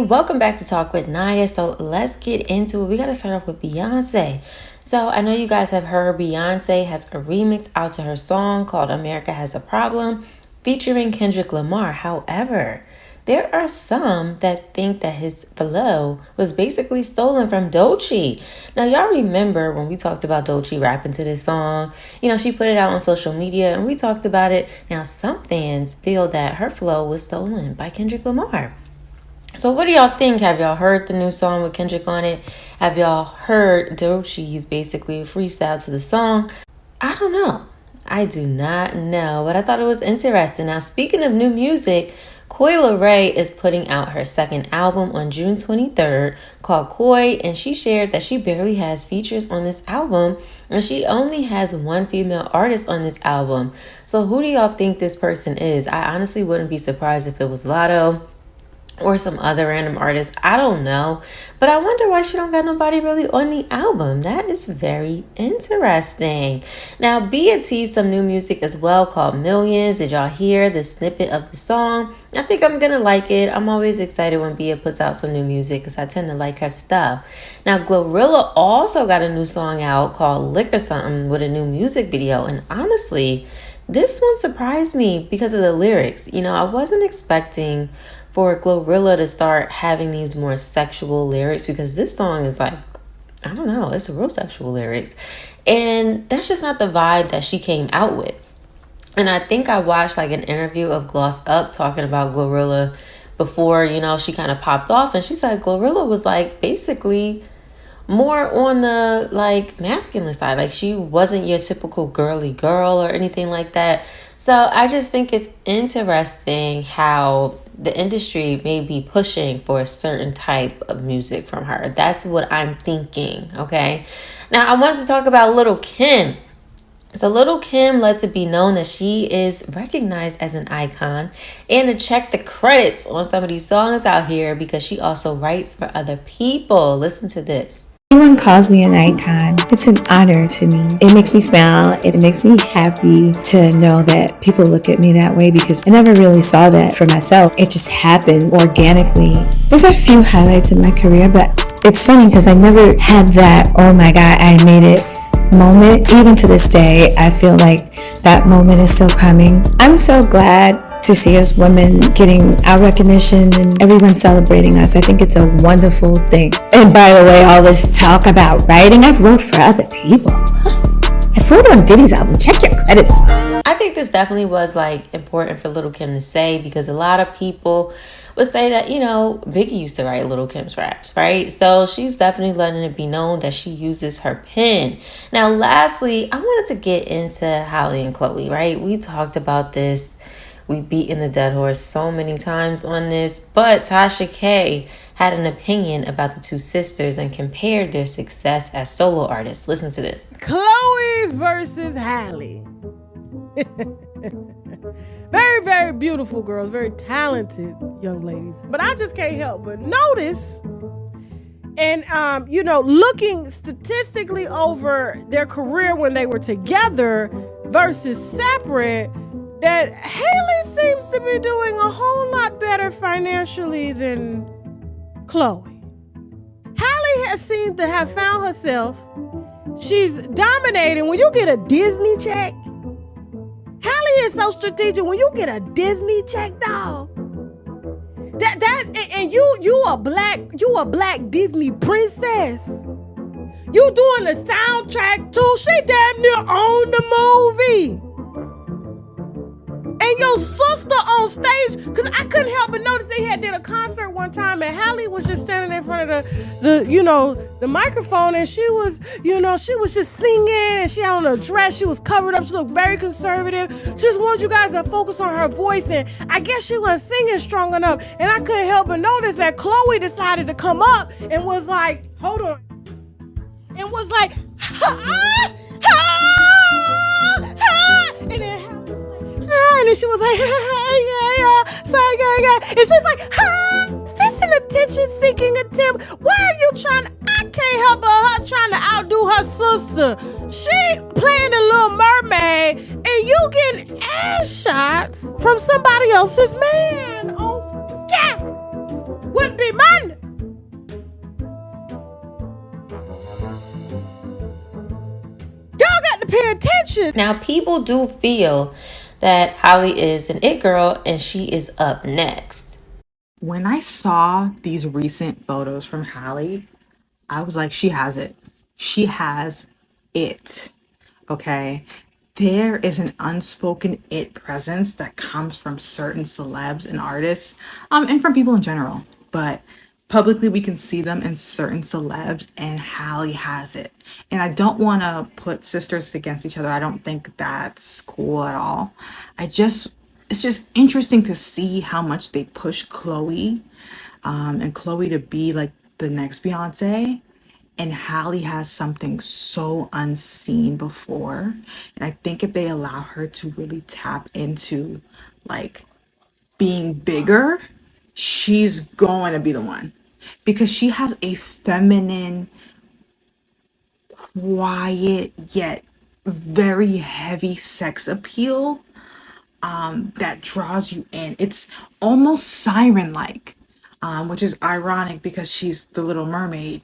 welcome back to Talk With Nia. So let's get into it. We got to start off with Beyonce. So I know you guys have heard Beyonce has a remix out to her song called America Has a Problem featuring Kendrick Lamar. However, there are some that think that his flow was basically stolen from Doechii. Now, y'all remember when we talked about Doechii rapping to this song? You know, she put it out on social media and we talked about it. Now, some fans feel that her flow was stolen by Kendrick Lamar. So what do y'all think? Have y'all heard the new song with Kendrick on it? Have y'all heard Doechii's basically freestyle to the song? I don't know. I do not know, but I thought it was interesting. Now, speaking of new music, Coi Leray is putting out her second album on June 23rd called Coi, and she shared that she barely has features on this album, and she only has one female artist on this album. So who do y'all think this person is? I honestly wouldn't be surprised if it was Lotto or some other random artist. I don't know. But I wonder why she don't got nobody really on the album. That is very interesting. Now, Bia teased some new music as well called Millions. Did y'all hear the snippet of the song? I think I'm going to like it. I'm always excited when Bia puts out some new music because I tend to like her stuff. Now, Glorilla also got a new song out called Liquor Something with a new music video. And honestly, this one surprised me because of the lyrics. You know, I wasn't expecting for Glorilla to start having these more sexual lyrics because this song is like, I don't know, it's real sexual lyrics. And that's just not the vibe that she came out with. And I think I watched like an interview of Gloss Up talking about Glorilla before, you know, she kind of popped off. And she said Glorilla was like basically more on the like masculine side. Like she wasn't your typical girly girl or anything like that. So I just think it's interesting how the industry may be pushing for a certain type of music from her. That's what I'm thinking, okay? Now, I want to talk about Lil' Kim. So Lil' Kim lets it be known that she is recognized as an icon and to check the credits on some of these songs out here because she also writes for other people. Listen to this. Everyone calls me an icon. It's an honor to me. It makes me smile. It makes me happy to know that people look at me that way because I never really saw that for myself. It just happened organically. There's a few highlights in my career, but it's funny because I never had that, oh my God, I made it moment. Even to this day, I feel like that moment is still coming. I'm so glad to see us women getting our recognition and everyone celebrating us. I think it's a wonderful thing. And by the way, all this talk about writing, I've wrote for other people. I've wrote on Diddy's album. Check your credits. I think this definitely was like important for Lil' Kim to say because a lot of people would say that, you know, Biggie used to write Lil' Kim's raps, right? So she's definitely letting it be known that she uses her pen. Now, lastly, I wanted to get into Halle and Chloe, right? We talked about this. We beaten the dead horse so many times on this, but Tasha K had an opinion about the two sisters and compared their success as solo artists. Listen to this. Chloe versus Halle. Very, very beautiful girls, very talented young ladies. But I just can't help but notice, and looking statistically over their career when they were together versus separate, that Halle seems to be doing a whole lot better financially than Chloe. Halle has seemed to have found herself. She's dominating. When you get a Disney check, Halle is so strategic. When you get a Disney check, dog, and you a black Disney princess. You doing the soundtrack too. She damn near owned the movie. And your sister on stage, because I couldn't help but notice they had did a concert one time and Halle was just standing in front of the microphone and she was just singing and she had on a dress, she was covered up, she looked very conservative. She just wanted you guys to focus on her voice and I guess she wasn't singing strong enough. And I couldn't help but notice that Chloe decided to come up and was like, hold on. And was like, and then and then she was like, yeah. And she's like, is this an attention-seeking attempt? Why are you I can't help but her trying to outdo her sister. She playing the Little Mermaid, and you getting ass shots from somebody else's man on camera. What be Monday. Y'all got to pay attention. Now, people do feel that Halle is an it girl and she is up next. When I saw these recent photos from Halle, I was like, she has it. She has it. Okay. There is an unspoken it presence that comes from certain celebs and artists, and from people in general. But publicly, we can see them in certain celebs, and Halle has it. And I don't want to put sisters against each other. I don't think that's cool at all. It's just interesting to see how much they push Chloe, and Chloe to be like the next Beyonce. And Halle has something so unseen before. And I think if they allow her to really tap into like being bigger, she's going to be the one. Because she has a feminine, quiet, yet very heavy sex appeal that draws you in. It's almost siren-like, which is ironic because she's the Little Mermaid.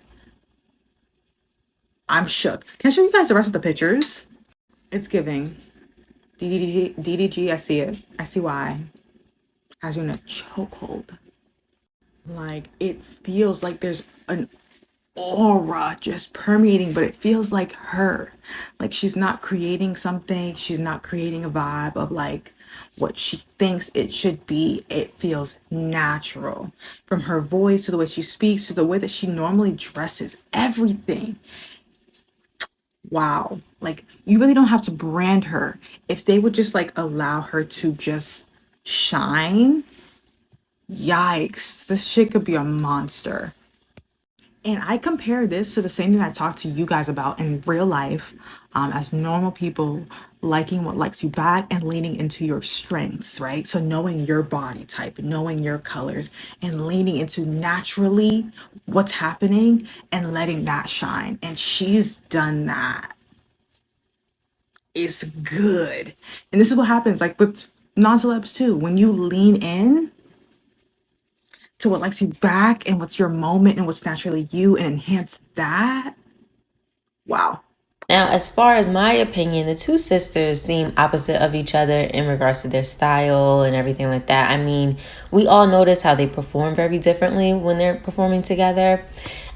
I'm shook. Can I show you guys the rest of the pictures? It's giving. DDG, I see it. I see why. Has you in a chokehold. Like, it feels like there's an aura just permeating, but it feels like her. Like, she's not creating something. She's not creating a vibe of like what she thinks it should be. It feels natural. From her voice to the way she speaks to the way that she normally dresses. Everything. Wow. Like, you really don't have to brand her. If they would just like allow her to just shine, yikes, this shit could be a monster. And I compare this to the same thing I talked to you guys about in real life, as normal people liking what likes you back and leaning into your strengths, right? So knowing your body type, knowing your colors, and leaning into naturally what's happening and letting that shine. And she's done that. It's good. And this is what happens like with non-celebs too. When you lean in to what likes you back and what's your moment and what's naturally you and enhance that. Wow. Now, as far as my opinion, the two sisters seem opposite of each other in regards to their style and everything like that. I mean, we all notice how they perform very differently when they're performing together.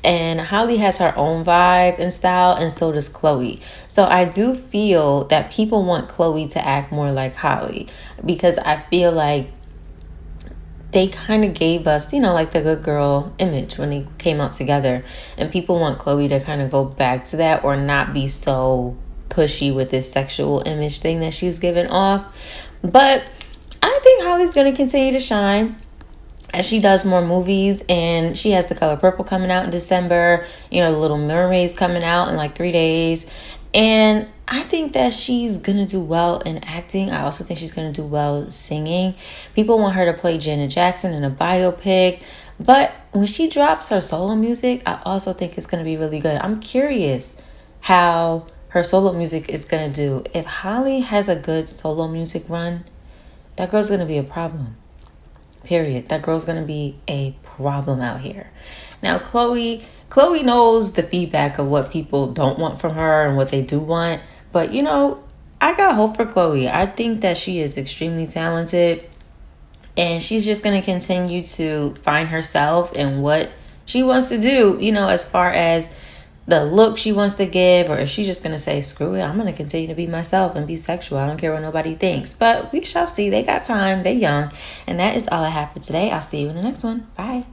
And Halle has her own vibe and style, and so does Chloe. So I do feel that people want Chloe to act more like Halle, because I feel like they kind of gave us, like the good girl image when they came out together. And people want Chloe to kind of go back to that or not be so pushy with this sexual image thing that she's given off. But I think Holly's going to continue to shine as she does more movies, and she has The Color Purple coming out in December. The Little Mermaid's coming out in like 3 days. And I think that she's going to do well in acting. I also think she's going to do well singing. People want her to play Janet Jackson in a biopic. But when she drops her solo music, I also think it's going to be really good. I'm curious how her solo music is going to do. If Halle has a good solo music run, that girl's going to be a problem. Period. That girl's going to be a problem out here. Now, Chloe knows the feedback of what people don't want from her and what they do want. But, I got hope for Chloe. I think that she is extremely talented. And she's just going to continue to find herself and what she wants to do, as far as the look she wants to give, or if she's just going to say, screw it, I'm going to continue to be myself and be sexual. I don't care what nobody thinks. But we shall see. They got time. They're young. And that is all I have for today. I'll see you in the next one. Bye.